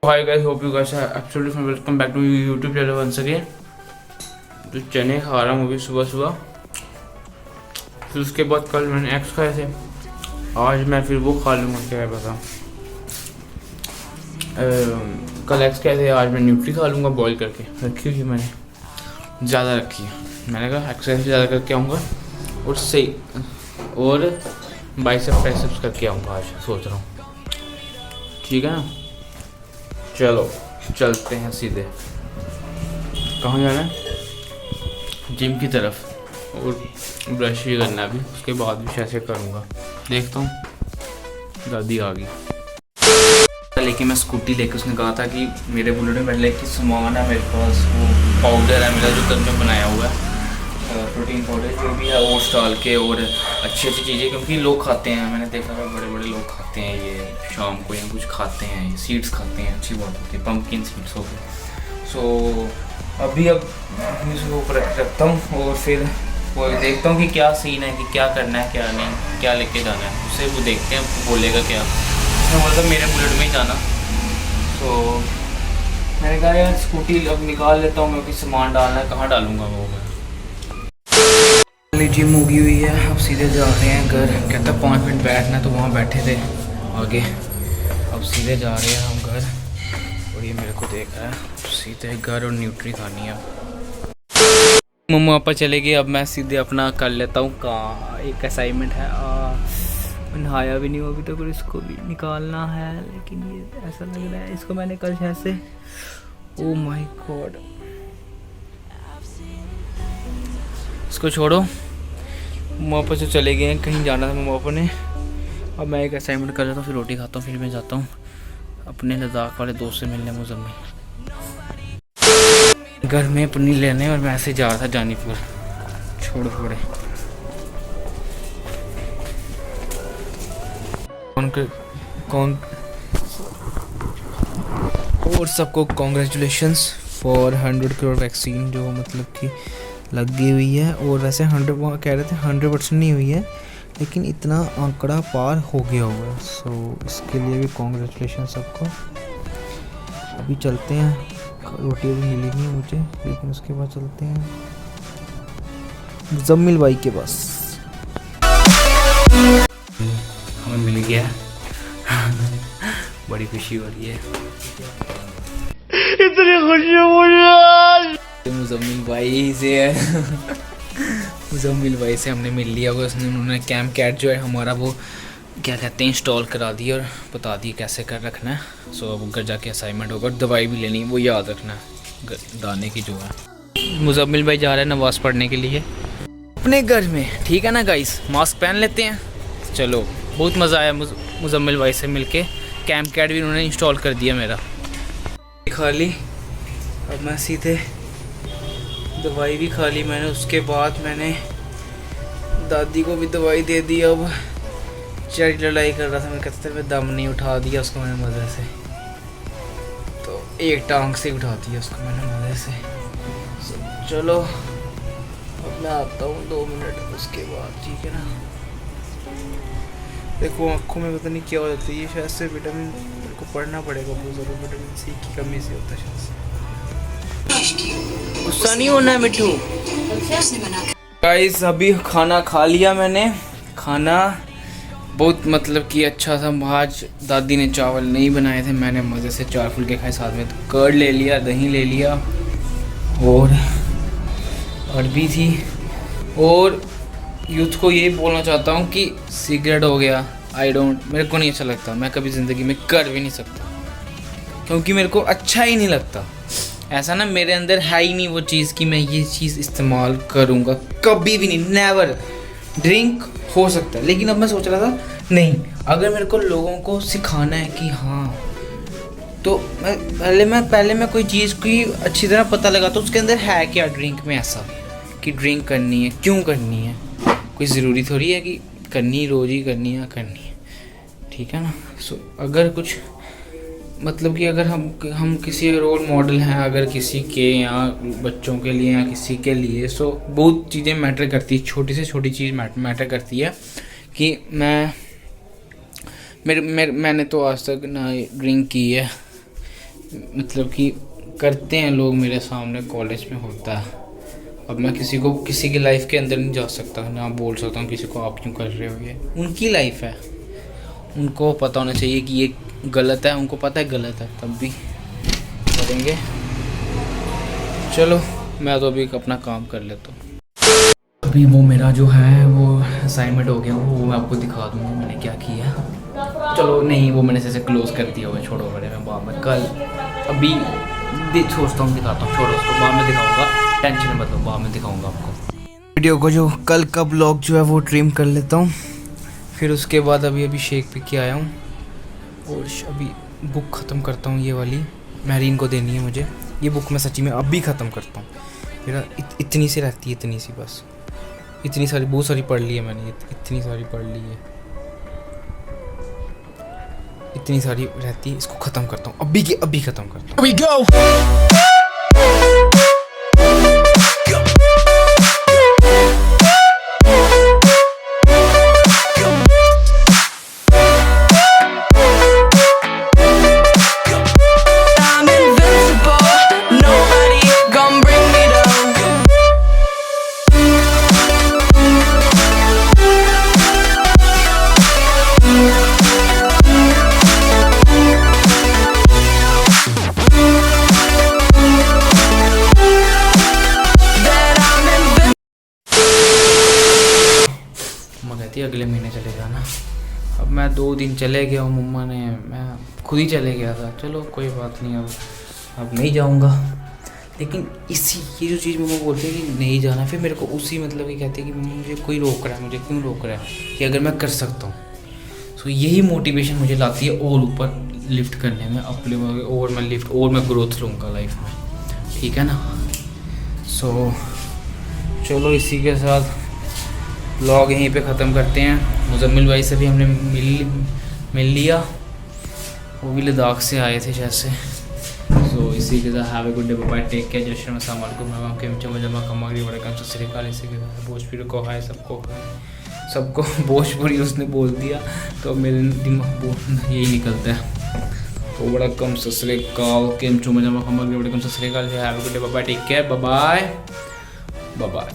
Hi guys, hope you guys are absolutely fine. Welcome back to YouTube channel once again. तो चने खा रहा हूँ अभी सुबह सुबह। फिर उसके बाद कल मैंने एग्स खाए थे, आज मैं फिर वो खा लूँगा। क्या है पता, कल एग्स खाए थे, आज मैं न्यूट्री खा लूँगा बॉईल करके। रखी हुई मैंने, ज़्यादा रखी है। मैंने कहा एक्सरसाइज ज़्यादा करके आऊँगा और सही और बाइसेप्स ट्राइसेप्स करके आऊँगा आज, सोच रहा हूँ। ठीक है ना, चलो चलते हैं सीधे। कहाँ जाना है? जिम की तरफ। और ब्रश भी करना है अभी, उसके बाद भी ऐसे करूँगा। देखता हूँ। दादी आ गई लेकिन मैं स्कूटी लेके, उसने कहा था कि मेरे बुलेट में पहले कि सामान है मेरे पास, वो पाउडर है मेरा जो घर में बनाया हुआ है, प्रोटीन पाउडर जो भी है, ओट्स डाल के और अच्छी अच्छी चीज़ें, क्योंकि लोग खाते हैं। मैंने देखा था बड़े बड़े लोग खाते हैं ये शाम को, या कुछ खाते हैं, सीड्स खाते हैं, अच्छी बात होती है, पम्पकिन सीड्स हो गए। सो अभी अब इसको रखता हूँ और फिर वो देखता हूँ कि क्या सीन है, कि क्या करना है, क्या नहीं, क्या लेके जाना है। उससे वो देखते हैं वो बोलेगा क्या। उसने बोला मेरे बुलेट में ही जाना। तो मैंने कहा यार स्कूटी अब निकाल लेता हूँ, क्योंकि सामान डालना है, कहाँ डालूँगा वो मैं। जिम उगी हुई है, अब सीधे जा रहे हैं घर। कहता 5 मिनट बैठना, तो वहाँ बैठे थे आगे, अब सीधे जा रहे हैं हम घर। और ये मेरे को देख रहा है, सीधे घर और न्यूट्री खानी है। मम्मा पापा चले गए, अब मैं सीधे अपना कर लेता हूँ का एक असाइनमेंट है। नहाया भी नहीं हो अभी तक और इसको भी निकालना है, लेकिन ये ऐसा लग रहा है इसको मैंने कल ऐसे, ओ माय गॉड। इसको छोड़ो, मम्मा पापा से चले गए हैं, कहीं जाना था मम्मा पापा ने। अब मैं एक असाइनमेंट कर लेता हूँ, फिर रोटी खाता हूँ, फिर मैं जाता हूँ अपने लद्दाख वाले दोस्त से मिलने मुजम्मिल। घर में पनीर लेने, और मैं ऐसे जा रहा था जानीपुर। छोड़ो छोड़े, कौन और सबको कॉन्ग्रेचुलेशंस फॉर 100 करोड़ वैक्सीन, जो मतलब कि लगी हुई है। और वैसे 100 कह रहे थे 100% नहीं हुई है, लेकिन इतना आंकड़ा पार हो गया हुआ है। सो इसके लिए भी कॉन्ग्रेचुलेशन सबको। अभी चलते हैं, रोटी अभी मिली नहीं मुझे, लेकिन उसके बाद चलते हैं मुजम्मिल भाई के पास। हमें मिल गया बड़ी खुशी हो रही है, इतनी खुशी हो रही है मुजम्मिल भाई से मुजम्मिल भाई से हमने मिल लिया। उन्होंने कैम कैट जो है हमारा वो क्या कहते हैं इंस्टॉल करा दी और बता दी कैसे कर रखना है। सो अब घर जाके असाइनमेंट होगा, दवाई भी लेनी है, वो याद रखना है दाने की जो है। मुजम्मिल भाई जा रहे हैं नमाज़ पढ़ने के लिए अपने घर में। ठीक है ना गाइस, मास्क पहन लेते हैं। चलो, बहुत मज़ा आया मुजम्मिल भाई से मिलके। कैम कैट भी उन्होंने इंस्टॉल कर दिया मेरा। खा ली, अब मैं सीधे दवाई भी खा ली मैंने। उसके बाद मैंने दादी को भी दवाई दे दी। अब चेरी लड़ाई कर रहा था, मैं कहते थे मैं दम नहीं, उठा दिया उसको मैंने मज़े से। तो एक टांग से उठा दिया उसको मैंने मज़े से। चलो अब मैं आता हूँ 2 मिनट उसके बाद, ठीक है ना। देखो आँखों में पता नहीं क्या हो जाता है, ये शायद से विटामिन, मेरे को पढ़ना पड़ेगा बहुत ज़्यादा, विटामिन सी की कमी से होता है शायद से। गुस्सा नहीं होना है मिट्टू। गाइस अभी खाना खा लिया मैंने। खाना बहुत मतलब कि अच्छा था। आज दादी ने चावल नहीं बनाए थे, मैंने मज़े से 4 फुलके खाए, साथ में कर्ड ले लिया, दही ले लिया और अरबी थी। और यूथ को ये बोलना चाहता हूँ कि सिगरेट हो गया, मेरे को नहीं अच्छा लगता, मैं कभी ज़िंदगी में कर भी नहीं सकता, क्योंकि मेरे को अच्छा ही नहीं लगता। ऐसा ना मेरे अंदर है ही नहीं वो चीज़ कि मैं ये चीज़ इस्तेमाल करूँगा, कभी भी नहीं, नेवर। ड्रिंक हो सकता है, लेकिन अब मैं सोच रहा था नहीं, अगर मेरे को लोगों को सिखाना है कि हाँ, तो पहले मैं कोई चीज़ की अच्छी तरह पता लगा तो उसके अंदर है क्या ड्रिंक में ऐसा कि ड्रिंक करनी है, क्यों करनी है, कोई ज़रूरी थोड़ी है कि करनी रोज़ ही करनी है, ठीक है ना। सो अगर कुछ मतलब कि अगर हम किसी रोल मॉडल हैं अगर किसी के, या बच्चों के लिए या किसी के लिए, सो बहुत चीज़ें मैटर करती है, छोटी से छोटी चीज़ मैटर करती है। कि मैंने तो आज तक ना ड्रिंक की है, मतलब कि करते हैं लोग मेरे सामने, कॉलेज में होता है। अब मैं किसी की लाइफ के अंदर नहीं जा सकता, ना बोल सकता हूँ किसी को आप क्यों कर रहे हो, ये उनकी लाइफ है, उनको पता होना चाहिए कि ये गलत है, उनको पता है गलत है, तब भी करेंगे। चलो मैं तो अभी अपना काम कर लेता हूँ। अभी वो मेरा जो है वो असाइनमेंट हो गया, वो मैं आपको दिखा दूँगा मैंने क्या किया। चलो नहीं, वो मैंने जैसे क्लोज कर दिया हुआ, छोड़ो बड़े, मैं बाद में कल अभी सोचता हूँ दिखाता हूँ, छोड़ो उसको, बाद में दिखाऊंगा, टेंशन मत लो, बाद में दिखाऊंगा आपको। वीडियो को जो कल का ब्लॉग जो है वो ट्रिम कर लेता हूँ, फिर उसके बाद अभी शेक पी के आया हूँ और अभी बुक ख़त्म करता हूँ। ये वाली महरीन को देनी है मुझे, ये बुक मैं सच्ची में अभी ख़त्म करता हूँ। मेरा इतनी सी रहती है, इतनी सी बस, इतनी सारी बहुत सारी पढ़ ली है मैंने, इतनी सारी पढ़ ली है, इतनी सारी रहती है, इसको ख़त्म करता हूँ अभी के अभी ख़त्म करता हूँ। अगले महीने चले जाना। अब मैं 2 दिन चले गया हूँ, मम्मा ने, मैं खुद ही चले गया था। चलो कोई बात नहीं, अब नहीं जाऊँगा। लेकिन ये जो चीज़ मम्मा बोलती है कि नहीं जाना, फिर मेरे को उसी मतलब ये कहती है कि मुझे कोई रोक रहा है, मुझे क्यों रोक रहा है, कि अगर मैं कर सकता हूँ। सो यही मोटिवेशन मुझे लाती है और ऊपर लिफ्ट करने में, अपने और मैं लिफ्ट और मैं ग्रोथ लूँगा लाइफ में, ठीक है ना। सो चलो इसी के साथ व्लॉग यहीं पे ख़त्म करते हैं। मुजम्मिल भाई से भी हमने मिल लिया, वो भी लद्दाख से आए थे जैसे। सो इसी के साथ have a good day, bye, take care, जश्न अस्सलाम वालेकुम, के जमा कमागरी बड़े कम से श्रीकाल। इसी के साथ भोजपुरी को हाय, सबको भोजपुरी उसने बोल दिया तो मेरे दिमाग यही निकलता है, तो बड़ा कम से श्रीकाल, के जमा कमागरी बड़े कम से श्रीकाल। Have a good day, bye, take care, bye bye.